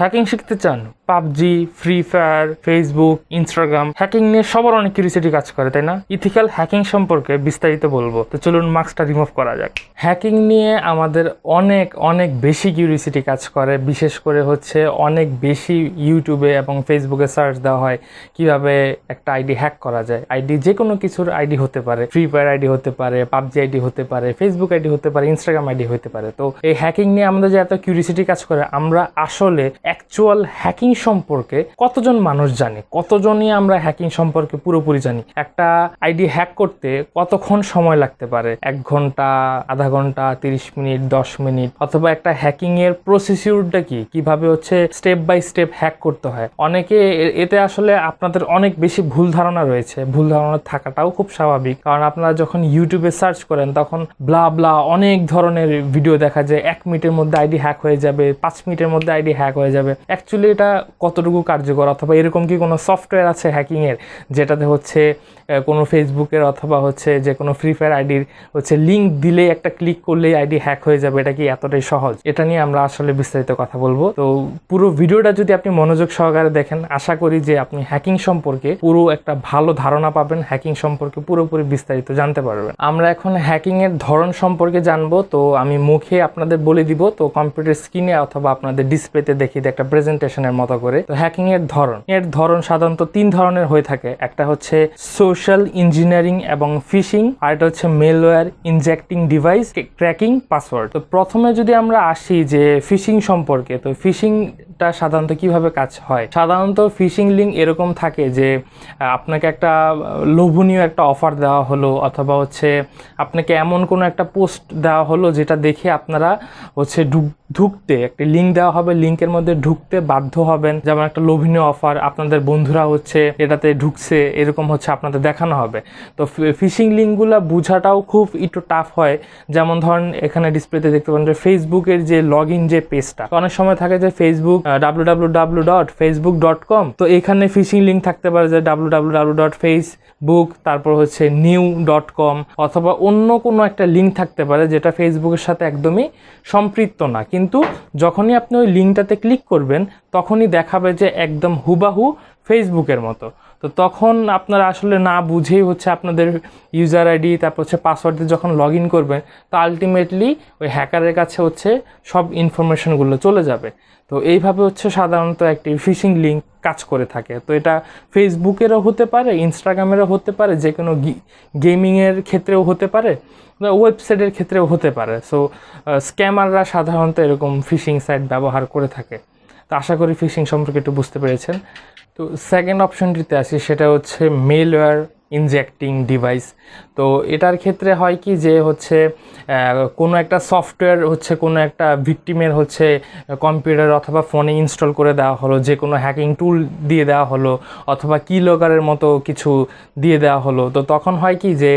Hacking শিখতে চান? PUBG, free fire, Facebook, Instagram, hacking নিয়ে সবার অনেক কিউরিওসিটি কাজ করে, তাই না? ইথিক্যাল হ্যাকিং সম্পর্কে বিস্তারিত বলবো, তো চলুন মাস্কটা রিমুভ করা যাক। হ্যাকিং নিয়ে আমাদের অনেক অনেক বেশি কিউরিওসিটি কাজ করে, বিশেষ করে হচ্ছে অনেক বেশি ইউটিউবে এবং ফেসবুকে সার্চ দেওয়া হয় কিভাবে একটা আইডি হ্যাক করা যায়। আইডি যে কোনো কিছুর আইডি হতে পারে, ফ্রি ফায়ার আইডি হতে পারে, পাবজি আইডি হতে পারে, ফেসবুক আইডি হতে পারে, ইনস্টাগ্রাম আইডি হতে পারে। তো এই হ্যাকিং নিয়ে আমাদের যে এত কিউরিওসিটি কাজ করে, আমরা আসলে অ্যাকচুয়াল হ্যাকিং সম্পর্কে কতজন মানুষ জানে, কতজনই আমরা হ্যাকিং সম্পর্কে পুরোপুরি জানি। একটা আইডি হ্যাক করতে কতক্ষণ সময় লাগতে পারে, 1 ঘন্টা, আধা ঘন্টা, 30 মিনিট, 10 মিনিট, অথবা একটা হ্যাকিং এর প্রসিডিউরটা কি, কিভাবে হচ্ছে স্টেপ বাই স্টেপ হ্যাক করতে হয়। অনেকে এতে আসলে আপনাদের অনেক বেশি ভুল ধারণা রয়েছে। ভুল ধারণা থাকাটাও খুব স্বাভাবিক, কারণ আপনারা যখন ইউটিউবে সার্চ করেন তখন ব্লা ব্লা অনেক ধরনের ভিডিও দেখা যায়। 1 মিনিটের মধ্যে আইডি হ্যাক হয়ে যাবে, 5 মিনিটের মধ্যে আইডি হ্যাক হয়ে যাবে। অ্যাকচুয়ালি এটা কতটুকু কার্যকর, অথবা এরকম কি কোনো সফটওয়্যার আছে হ্যাকিংয়ের যেটাতে হচ্ছে কোনো ফেসবুকের অথবা হচ্ছে যে কোনো ফ্রি ফায়ার আইডির হচ্ছে লিঙ্ক দিলেই, একটা ক্লিক করলেই আইডি হ্যাক হয়ে যাবে? এটা কি এতটাই সহজ? এটা নিয়ে আমরা আসলে বিস্তারিত কথা বলবো। তো পুরো ভিডিওটা যদি আপনি মনোযোগ সহকারে দেখেন, আশা করি যে আপনি হ্যাকিং সম্পর্কে পুরো একটা ভালো ধারণা পাবেন, হ্যাকিং সম্পর্কে পুরোপুরি বিস্তারিত জানতে পারবেন। আমরা এখন হ্যাকিং এর ধরন সম্পর্কে জানবো। তো আমি মুখে আপনাদের বলে দিব, তো কম্পিউটার স্ক্রিনে অথবা আপনাদের ডিসপ্লেতে দেখিয়ে দিই একটা প্রেজেন্টেশনের মতো করে। তো হ্যাকিং এর ধরন সাধারণত 3 ধরনের হয়ে থাকে। একটা হচ্ছে সোশ্যাল ইঞ্জিনিয়ারিং এবং ফিশিং, আর এটা হচ্ছে malware injecting device, cracking password. তো প্রথমে যদি আমরা আসি যে ফিশিং সম্পর্কে, তো ফিশিংটা সাধারণত কিভাবে কাজ হয়। সাধারণত ফিশিং লিঙ্ক এরকম থাকে যে আপনাকে একটা লোভনীয় একটা অফার দেওয়া হলো, অথবা হচ্ছে আপনাকে এমন কোনো একটা পোস্ট দেওয়া হলো যেটা দেখে আপনারা হচ্ছে ঢুকতে, একটা লিঙ্ক দেওয়া হবে, লিঙ্কের মধ্যে ঢুকতে বাধ্য হবেন। যেমন একটা লোভনীয় অফার, আপনাদের বন্ধুরা হচ্ছে এটাতে ঢুকছে, এরকম হচ্ছে আপনাদের দেখানো হবে। তো ফিশিং লিঙ্কগুলো বোঝাটাও খুব একটু টাফ হয়। যেমন ধরেন এখানে ডিসপ্লেতে দেখতে পারেন যে ফেসবুকের যে লগ ইন যে পেজটা, অনেক সময় থাকে যে ফেসবুক www.facebook.com, তো এখানে ফিশিং লিঙ্ক থাকতে পারে যে www.facebook, তারপর হচ্ছে new.com, অথবা অন্য কোনো একটা লিঙ্ক থাকতে পারে যেটা ফেসবুকের সাথে একদমই সম্পৃক্ত না। কিন্তু যখনই আপনি ওই লিঙ্কটাতে ক্লিক করবেন তখনই দেখাবে যে একদম হুবাহু ফেসবুকের মতো। তো তখন আপনারা আসলে না বুঝেই হচ্ছে আপনাদের ইউজার আইডি, তারপর হচ্ছে পাসওয়ার্ড দিয়ে যখন লগ ইন করবেন, তো আলটিমেটলি ওই হ্যাকারের কাছে হচ্ছে সব ইনফরমেশনগুলো চলে যাবে। তো এইভাবে হচ্ছে সাধারণত একটি ফিশিং লিঙ্ক কাজ করে থাকে। তো এটা ফেসবুকেরও হতে পারে, ইনস্টাগ্রামেরও হতে পারে, যে কোনো গেমিংয়ের ক্ষেত্রেও হতে পারে, ওয়েবসাইটের ক্ষেত্রেও হতে পারে। সো স্ক্যামাররা সাধারণত এরকম ফিশিং সাইট ব্যবহার করে থাকে। তো আশা করি ফিশিং সম্পর্কে একটু বুঝতে পেরেছেন। তো সেকেন্ড অপশনটিতে আসি, সেটা হচ্ছে মেলওয়্যার ইনজেক্টিং ডিভাইস। তো এটার ক্ষেত্রে হয় কি যে হচ্ছে কোনো একটা সফটওয়্যার হচ্ছে কোনো একটা ভিকটিমের হচ্ছে কম্পিউটার অথবা ফোনে ইনস্টল করে দেওয়া হলো, যে কোনো হ্যাকিং টুল দিয়ে দেওয়া হলো, অথবা কি লগারের মতো কিছু দিয়ে দেওয়া হলো। তো তখন হয় কি যে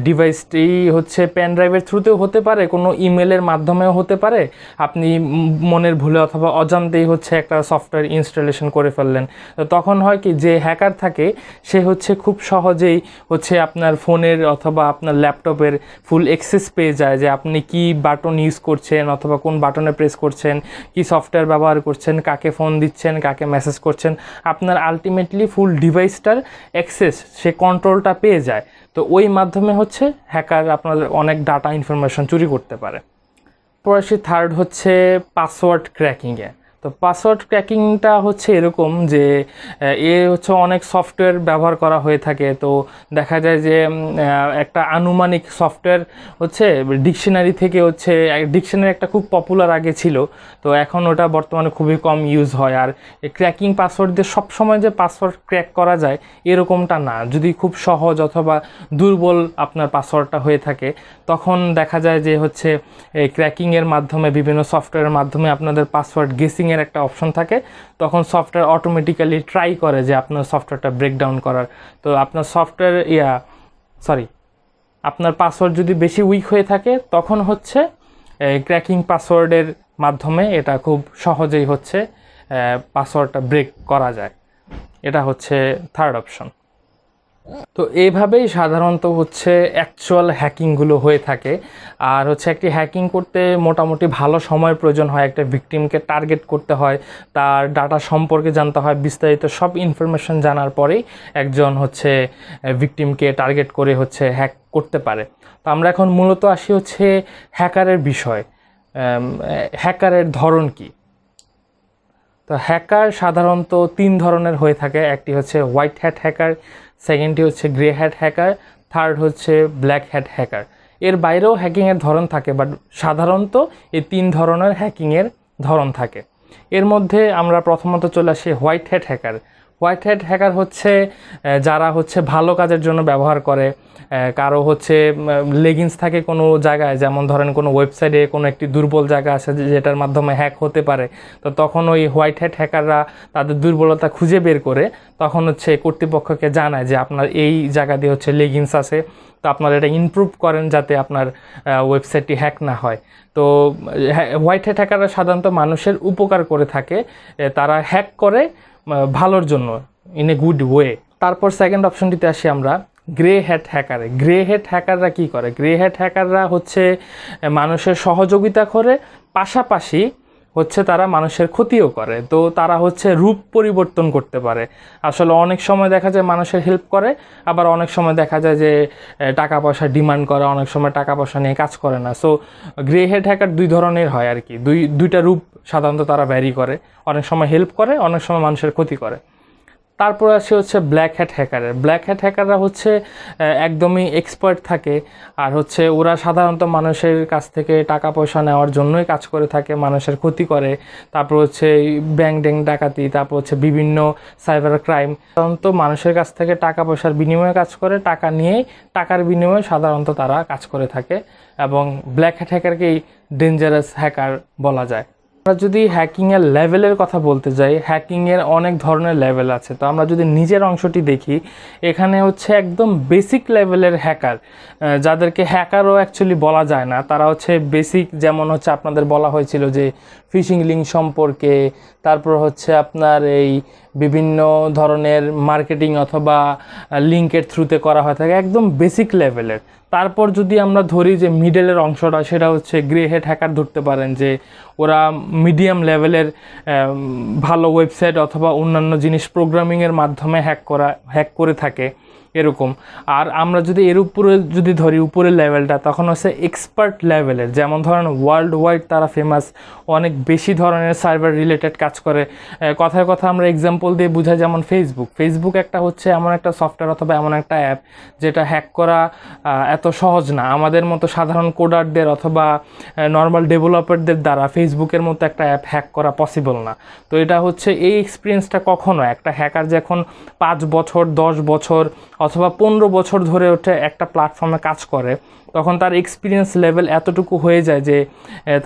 ডিভাইসটি হচ্ছে পেন ড্রাইভের থ্রুতেও হতে পারে, কোনো ইমেলের মাধ্যমেও হতে পারে। আপনি মনের ভুলে অথবা অজান্তেই হচ্ছে একটা সফটওয়্যার ইনস্টলেশন করে ফেললেন। তো তখন হয় কি যে হ্যাকার থাকে, সে হচ্ছে খুব সহজেই হচ্ছে আপনার ফোনের অথবা আপনার ল্যাপটপের ফুল অ্যাক্সেস পেয়ে যায়, যে আপনি কি বাটন ইউজ করছেন, অথবা কোন বাটনে প্রেস করছেন, কি সফটওয়্যার ব্যবহার করছেন, কাকে ফোন দিচ্ছেন, কাকে মেসেজ করছেন। আপনার আলটিমেটলি ফুল ডিভাইসটার অ্যাক্সেস, সে কন্ট্রোলটা পেয়ে যায়। তো ওই মাধ্যমে হচ্ছে হ্যাকার আপনাদের অনেক ডাটা ইনফরমেশন চুরি করতে পারে। পরে থার্ড হচ্ছে পাসওয়ার্ড ক্র্যাকিংয়ে। তো পাসওয়ার্ড ক্র্যাকিংটা হচ্ছে এরকম যে হচ্ছে অনেক সফটওয়্যার ব্যবহার করা হয়ে থাকে। তো দেখা যায় যে একটা আনুমানিক সফটওয়্যার হচ্ছে ডিকশনারি থেকে হচ্ছে, ডিকশনারি একটা খুব পপুলার আগে ছিল, তো এখন ওটা বর্তমানে খুবই কম ইউজ হয়। আর ক্র্যাকিং পাসওয়ার্ড দিয়ে সবসময় যে পাসওয়ার্ড ক্র্যাক করা যায় এরকমটা না। যদি খুব সহজ অথবা দুর্বল আপনার পাসওয়ার্ডটা হয়ে থাকে, তখন দেখা যায় যে হচ্ছে এই ক্র্যাকিংয়ের মাধ্যমে, বিভিন্ন সফটওয়্যারের মাধ্যমে আপনাদের পাসওয়ার্ড গেসিংয়ের একটা অপশন থাকে। তখন সফটওয়্যার অটোমেটিক্যালি ট্রাই করে যে আপনার সফটওয়্যারটা ব্রেকডাউন করার। তো আপনার সফটওয়্যার আপনার পাসওয়ার্ড যদি বেশি উইক হয়ে থাকে, তখন হচ্ছে ক্র্যাকিং পাসওয়ার্ডের মাধ্যমে এটা খুব সহজেই হচ্ছে পাসওয়ার্ডটা ব্রেক করা যায়। এটা হচ্ছে থার্ড অপশন। তো এইভাবেই সাধারণত হচ্ছে অ্যাকচুয়াল হ্যাকিংগুলো হয়ে থাকে। আর হচ্ছে একটি হ্যাকিং করতে মোটামুটি ভালো সময়ের প্রয়োজন হয়, একটা ভিকটিমকে টার্গেট করতে হয়, তার ডাটা সম্পর্কে জানতে হয়, বিস্তারিত সব ইনফরমেশন জানার পরেই একজন হচ্ছে ভিকটিমকে টার্গেট করে হচ্ছে হ্যাক করতে পারে। তো আমরা এখন মূলত আসি হচ্ছে হ্যাকারের বিষয়। হ্যাকারের ধরন কি? তো হ্যাকার সাধারণত 3 ধরনের হয়ে থাকে। একটি হচ্ছে হোয়াইট হ্যাট হ্যাকার, সেকেন্ডটি হচ্ছে গ্রে হ্যাট হ্যাকার, থার্ড হচ্ছে ব্ল্যাক হ্যাট হ্যাকার। এর বাইরেও হ্যাকিংয়ের ধরন থাকে, বাট সাধারণত এই 3 ধরনের হ্যাকিংয়ের ধরন থাকে। এর মধ্যে আমরা প্রথমত চলে আসি white hat hacker. White hat hacker হচ্ছে যারা হচ্ছে ভালো কাজের জন্য ব্যবহার করে। কারো হচ্ছে লেগিংস থাকে কোনো জায়গায়, যেমন ধরেন কোনো ওয়েবসাইটে কোনো একটি দুর্বল জায়গা আছে যেটার মাধ্যমে হ্যাক হতে পারে। তো তখন ওই হোয়াইট হ্যাট হ্যাকাররা তাদের দুর্বলতা খুঁজে বের করে তখন হচ্ছে কর্তৃপক্ষকে জানায় যে আপনার এই জায়গা দিয়ে হচ্ছে লেগিংস আছে, তো আপনারা এটা ইমপ্রুভ করেন যাতে আপনার ওয়েবসাইটটি হ্যাক না হয়। তো হোয়াইট হ্যাট হ্যাকাররা সাধারণত মানুষের উপকার করে থাকে, তারা হ্যাক করে ভালোর জন্য, ইন এ গুড ওয়ে। তারপর সেকেন্ড অপশনটিতে আসি আমরা গ্রে হ্যাট হ্যাকারে। গ্রে হ্যাট হ্যাকাররা কী করে? গ্রে হ্যাট হ্যাকাররা হচ্ছে মানুষের সহযোগিতা করে, পাশাপাশি হচ্ছে তারা মানুষের ক্ষতিও করে। তো তারা হচ্ছে রূপ পরিবর্তন করতে পারে। আসলে অনেক সময় দেখা যায় মানুষের হেল্প করে, আবার অনেক সময় দেখা যায় যে টাকা পয়সা ডিমান্ড করে, অনেক সময় টাকা পয়সা নিয়ে কাজ করে না। সো গ্রে হেড হ্যাকার 2 ধরনের হয় আর কি, দুইটা রূপ সাধারণত তারা ভ্যারি করে, অনেক সময় হেল্প করে, অনেক সময় মানুষের ক্ষতি করে। তারপর আসে হচ্ছে ব্ল্যাক হ্যাট হ্যাকারের। ব্ল্যাক হ্যাট হ্যাকাররা হচ্ছে একদমই এক্সপার্ট থাকে, আর হচ্ছে ওরা সাধারণত মানুষের কাছ থেকে টাকা পয়সা নেওয়ার জন্যই কাজ করে থাকে, মানুষের ক্ষতি করে। তারপর হচ্ছে ব্যাংক ডাকাতি, তারপর হচ্ছে বিভিন্ন সাইবার ক্রাইম। সাধারণত মানুষের কাছ থেকে টাকা পয়সার বিনিময়ে কাজ করে, টাকা নিয়েই টাকার বিনিময়ে সাধারণত তারা কাজ করে থাকে, এবং ব্ল্যাক হ্যাট হ্যাকারকেই ডেঞ্জারাস হ্যাকার বলা যায়। আমরা যদি হ্যাকিংয়ের লেভেলের কথা বলতে যাই, হ্যাকিংয়ের অনেক ধরনের লেভেল আছে। তো আমরা যদি নিজের অংশটি দেখি, এখানে হচ্ছে একদম বেসিক লেভেলের হ্যাকার, যাদেরকে হ্যাকারও অ্যাকচুয়ালি বলা যায় না, তারা হচ্ছে বেসিক, যেমন হচ্ছে আপনাদের বলা হয়েছিল যে ফিশিং লিঙ্ক সম্পর্কে, তারপর হচ্ছে আপনার এই বিভিন্ন ধরনের মার্কেটিং অথবা লিঙ্কের থ্রুতে করা হয়ে থাকে, একদম বেসিক লেভেলের। তারপর যদি আমরা ধরি যে মিডলের অংশটা, সেটা হচ্ছে গ্রে হেড হ্যাকার ধরতে পারেন, যে ওরা মিডিয়াম লেভেলের ভালো ওয়েবসাইট অথবা অন্যান্য জিনিস প্রোগ্রামিংয়ের মাধ্যমে হ্যাক করে থাকে এরকম। আর আমরা যদি এর উপরে যদি ধরি উপরের লেভেলটা, তখন হচ্ছে এক্সপার্ট লেভেলের, যেমন ধরেন ওয়ার্ল্ড ওয়াইড তারা ফেমাস, অনেক বেশি ধরনের সাইবার রিলেটেড কাজ করে। কথায় কথা আমরা এক্সাম্পল দিয়ে বোঝাই, যেমন ফেসবুক একটা হচ্ছে এমন একটা সফটওয়্যার অথবা এমন একটা অ্যাপ যেটা হ্যাক করা এত সহজ না। আমাদের মতো সাধারণ কোডারদের অথবা নর্মাল ডেভেলপারদের দ্বারা ফেসবুকের মতো একটা অ্যাপ হ্যাক করা পসিবল না। তো এটা হচ্ছে এই এক্সপিরিয়েন্সটা কখনো একটা হ্যাকার যখন 5 বছর 10 বছর অথবা 15 বছর ধরে ওঠে একটা প্ল্যাটফর্মে কাজ করে, তখন তার এক্সপিরিয়েন্স লেভেল এতটুকু হয়ে যায় যে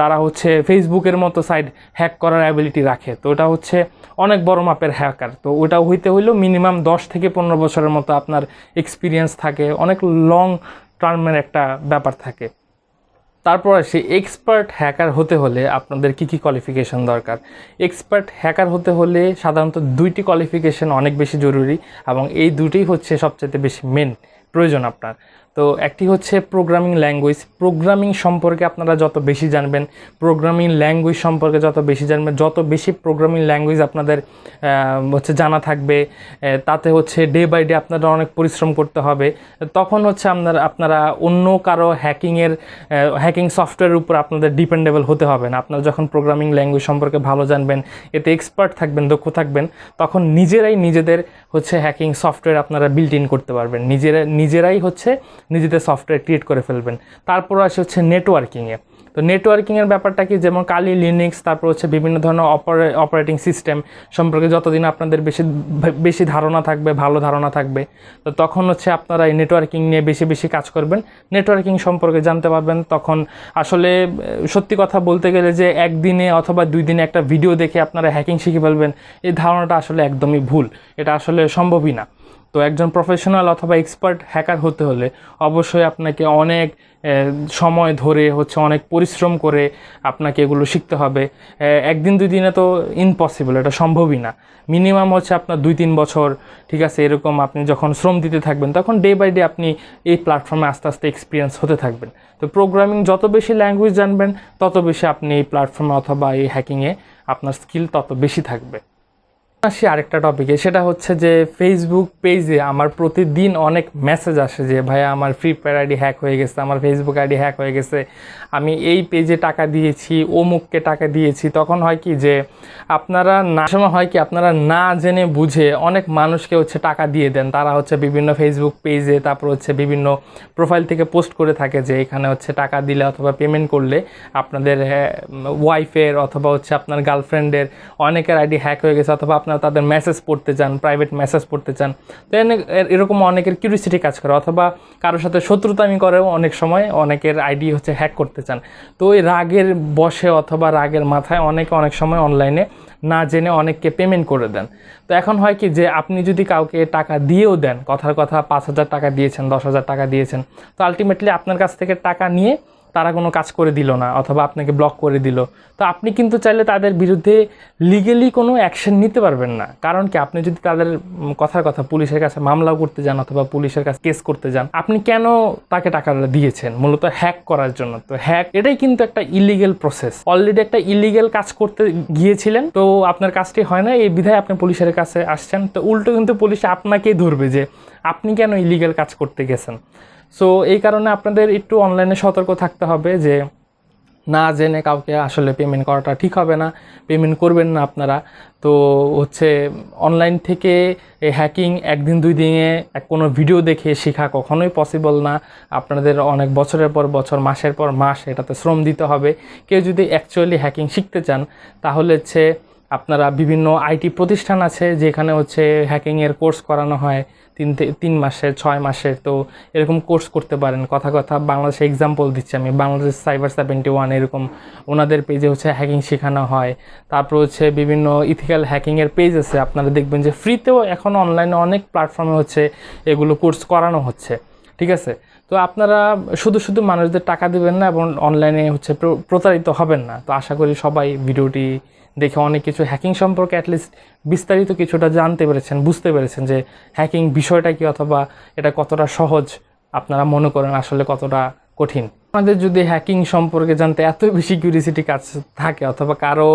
তারা হচ্ছে ফেসবুকের মতো সাইট হ্যাক করার অ্যাবিলিটি রাখে। তো ওটা হচ্ছে অনেক বড় মাপের হ্যাকার। তো ওটা হইতে হইলেও মিনিমাম 10 থেকে 15 বছরের মতো আপনার এক্সপিরিয়েন্স থাকে, অনেক লং টার্মের একটা ব্যাপার থাকে। তারপর আসি এক্সপার্ট হ্যাকার হতে হলে আপনাদের কী কী কোয়ালিফিকেশন দরকার। এক্সপার্ট হ্যাকার হতে হলে সাধারণত 2টি কোয়ালিফিকেশন অনেক বেশি জরুরি, এবং এই দুটোই হচ্ছে সবচেয়ে বেশি মেন প্রয়োজন আপনার। তো একটি হচ্ছে প্রোগ্রামিং ল্যাঙ্গুয়েজ। প্রোগ্রামিং সম্পর্কে আপনারা যত বেশি জানবেন, প্রোগ্রামিং ল্যাঙ্গুয়েজ সম্পর্কে যত বেশি জানবেন, যত বেশি প্রোগ্রামিং ল্যাঙ্গুয়েজ আপনাদের হচ্ছে জানা থাকবে, তাতে হচ্ছে ডে বাই ডে আপনারা অনেক পরিশ্রম করতে হবে। তখন হচ্ছে আপনারা অন্য কারো হ্যাকিং সফটওয়্যারের উপর আপনাদের ডিপেন্ডেবল হতে হবে না। আপনারা যখন প্রোগ্রামিং ল্যাঙ্গুয়েজ সম্পর্কে ভালো জানবেন, এতে এক্সপার্ট থাকবেন, দক্ষ থাকবেন, তখন নিজেদের হচ্ছে হ্যাকিং সফটওয়্যার আপনারা বিল্ট ইন করতে পারবেন, নিজেরাই হচ্ছে নিজেদের সফটওয়্যার ক্রিয়েট করে ফেলবেন। তারপর আসে হচ্ছে নেটওয়ার্কিংয়ে। তো নেটওয়ার্কিংয়ের ব্যাপারটা কি, যেমন কালি লিনাক্স, তারপর হচ্ছে বিভিন্ন ধরনের অপারেটিং সিস্টেম সম্পর্কে যতদিন আপনাদের বেশি ধারণা থাকবে, ভালো ধারণা থাকবে, তো তখন হচ্ছে আপনারা এই নেটওয়ার্কিং নিয়ে বেশি কাজ করবেন, নেটওয়ার্কিং সম্পর্কে জানতে পারবেন। তখন আসলে সত্যি কথা বলতে গেলে যে একদিনে অথবা 2 দিনে একটা ভিডিও দেখে আপনারা হ্যাকিং শিখে ফেলবেন, এই ধারণাটা আসলে একদমই ভুল, এটা আসলে সম্ভবই না। তো একজন প্রফেশনাল অথবা এক্সপার্ট হ্যাকার হতে হলে অবশ্যই আপনাকে অনেক সময় ধরে হচ্ছে অনেক পরিশ্রম করে আপনাকে এগুলো শিখতে হবে। একদিন দুই দিনে তো ইম্পসিবল, এটা সম্ভবই না। মিনিমাম হচ্ছে আপনার 2-3 বছর, ঠিক আছে, এরকম আপনি যখন শ্রম দিতে থাকবেন তখন ডে বাই ডে আপনি এই প্ল্যাটফর্মে আস্তে আস্তে এক্সপিরিয়েন্স হতে থাকবেন। তো প্রোগ্রামিং যত বেশি ল্যাঙ্গুয়েজ জানবেন তত বেশি আপনি এই প্ল্যাটফর্মে অথবা এই হ্যাকিংয়ে আপনার স্কিল তত বেশি থাকবে। আসি আরেকটা টপিকে, সেটা হচ্ছে যে ফেসবুক পেজে আমার প্রতিদিন অনেক মেসেজ আসে যে ভাইয়া আমার ফ্রি ফায়ার আইডি হ্যাক হয়ে গেছে, আমার ফেসবুক আইডি হ্যাক হয়ে গেছে, আমি এই পেজে টাকা দিয়েছি, অমুককে টাকা দিয়েছি। তখন হয় কি যে আপনারা আপনারা না জেনে বুঝে অনেক মানুষকে হচ্ছে টাকা দিয়ে দেন। তারা হচ্ছে বিভিন্ন ফেসবুক পেজে, তারপর হচ্ছে বিভিন্ন প্রোফাইল থেকে পোস্ট করে থাকে যে এখানে হচ্ছে টাকা দিলে অথবা পেমেন্ট করলে আপনাদের ওয়াইফের অথবা হচ্ছে আপনার গার্লফ্রেন্ডের অনেকের আইডি হ্যাক হয়ে গেছে, অথবা আপনারা তাদের মেসেজ পড়তে চান, প্রাইভেট মেসেজ পড়তে চান। তো এরকম অনেকের কিউরিসিটি কাজ করে, অথবা কারোর সাথে শত্রুতামি করেও অনেক সময় অনেকের আইডি হচ্ছে হ্যাক করতে চান। তো ওই রাগের বশে অথবা রাগের মাথায় অনেক সময় অনলাইনে না জেনে অনেককে পেমেন্ট করে দেন। তো এখন হয় কি যে আপনি যদি কাউকে টাকা দিয়েও দেন, কথার কথা 5,000 টাকা দিয়েছেন, 10,000 টাকা দিয়েছেন, তো আলটিমেটলি আপনার কাছ থেকে টাকা নিয়ে তারা কোনো কাজ করে দিল না অথবা আপনাকে ব্লক করে দিল, তো আপনি কিন্তু চাইলে তাদের বিরুদ্ধে লিগেলি কোনো অ্যাকশন নিতে পারবেন না। কারণ কি, আপনি যদি তাদের কথার কথা পুলিশের কাছে মামলাও করতে যান অথবা পুলিশের কাছে কেস করতে যান, আপনি কেন তাকে টাকাটা দিয়েছেন? মূলত হ্যাক করার জন্য। তো হ্যাক এটাই কিন্তু একটা ইলিগেল প্রসেস। অলরেডি একটা ইলিগেল কাজ করতে গিয়েছিলেন, তো আপনার কাজটি হয় না, এই বিধায় আপনি পুলিশের কাছে আসছেন। তো উল্টো কিন্তু পুলিশ আপনাকেই ধরবে যে আপনি কেন ইলিগেল কাজ করতে গেছেন। সো এই কারণে আপনাদের একটু অনলাইনে সতর্ক থাকতে হবে যে না জেনে কাউকে আসলে পেমেন্ট করাটা ঠিক হবে না, পেমেন্ট করবেন না আপনারা। তো হচ্ছে অনলাইন থেকে হ্যাকিং একদিন দুই দিনে কোনো ভিডিও দেখে শেখা কখনোই পসিবল না। আপনাদের অনেক বছরের পর বছর, মাসের পর মাস এটাতে শ্রম দিতে হবে। কেউ যদি অ্যাকচুয়ালি হ্যাকিং শিখতে চান তাহলে হচ্ছে আপনারা বিভিন্ন আইটি প্রতিষ্ঠান আছে যেখানে হচ্ছে হ্যাকিংয়ের কোর্স করানো হয় 3 মাসের 6 মাসের। তো এরকম কোর্স করতে পারেন। কথা বাংলাদেশে এক্সাম্পল দিচ্ছি আমি, বাংলাদেশ সাইবার 71 এরকম ওনাদের পেজে হচ্ছে হ্যাকিং শেখানো হয়। তারপর হচ্ছে বিভিন্ন ইথিক্যাল হ্যাকিংয়ের পেজ আছে, আপনারা দেখবেন যে ফ্রিতেও এখন অনলাইনে অনেক প্ল্যাটফর্মে হচ্ছে এগুলো কোর্স করানো হচ্ছে, ঠিক আছে। তো আপনারা শুধু মানুষদের টাকা দেবেন না এবং অনলাইনে হচ্ছে প্রতারিত হবেন না। তো আশা করি সবাই ভিডিওটি দেখে অনেক কিছু হ্যাকিং সম্পর্কে অ্যাটলিস্ট বিস্তারিত কিছুটা জানতে পেরেছেন, বুঝতে পেরেছেন যে হ্যাকিং বিষয়টা কি, অথবা এটা কতটা সহজ আপনারা মনে করেন আসলে কতটা কঠিন। আমাদের যদি হ্যাকিং সম্পর্কে জানতে এত বেশি কিউরিসিটি কাজ থাকে, অথবা কারো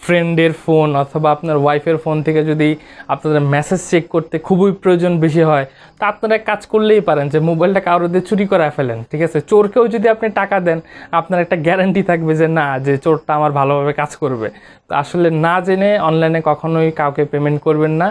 ফ্রেন্ডের ফোন অথবা আপনার ওয়াইফের ফোন থেকে যদি আপনাদের মেসেজ চেক করতে খুবই প্রয়োজন বেশি হয়, তা আপনারা কাজ করলেই পারেন যে মোবাইলটা কারোর দিয়ে চুরি করে ফেলেন, ঠিক আছে। চোরকেও যদি আপনি টাকা দেন, আপনার একটা গ্যারান্টি থাকবে যে না, যে চোরটা আমার ভালোভাবে কাজ করবে। তো আসলে না জেনে অনলাইনে কখনোই কাউকে পেমেন্ট করবেন না,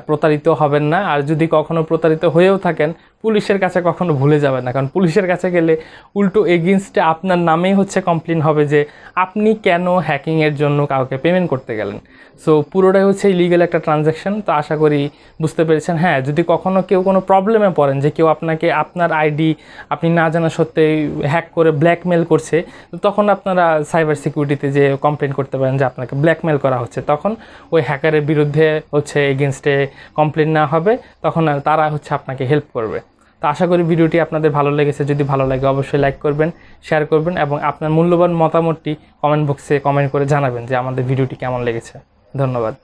প্রতারিত হবেন না। আর যদি কখনো প্রতারিত হয়েও থাকেন, পুলিশের কাছে কখনো ভুলে যাবেন না, কারণ পুলিশের কাছে গেলে উল্টো এগেইনস্টে আপনার নামেই হচ্ছে কমপ্লেন হবে যে আপনি কেন হ্যাকিংয়ের জন্য কাউকে পেমেন্ট করতে গেলেন। সো পুরোটাই হচ্ছে ইলিগাল একটা ট্রানজ্যাকশন। তো আশা করি বুঝতে পেরেছেন। হ্যাঁ, যদি কখনো কেউ কোনো প্রবলেমে পড়েন যে কেউ আপনাকে আপনার আইডি আপনি না জানা সত্ত্বেই হ্যাক করে ব্ল্যাকমেল করছে, তো তখন আপনারা সাইবার সিকিউরিটিতে যে কমপ্লেন করতে পারেন যে আপনাকে ব্ল্যাকমেল করা হচ্ছে। তখন ওই হ্যাকারের বিরুদ্ধে হচ্ছে এগেনস্টে কমপ্লেন না হবে, তখন তারা হচ্ছে আপনাকে হেল্প করবে। তো আশা করি ভিডিওটি আপনাদের ভালো লেগেছে। যদি ভালো লাগে অবশ্যই লাইক করবেন, শেয়ার করবেন এবং আপনার মূল্যবান মতামতটি কমেন্ট বক্সে কমেন্ট করে জানাবেন যে আমাদের ভিডিওটি কেমন লেগেছে। ধন্যবাদ।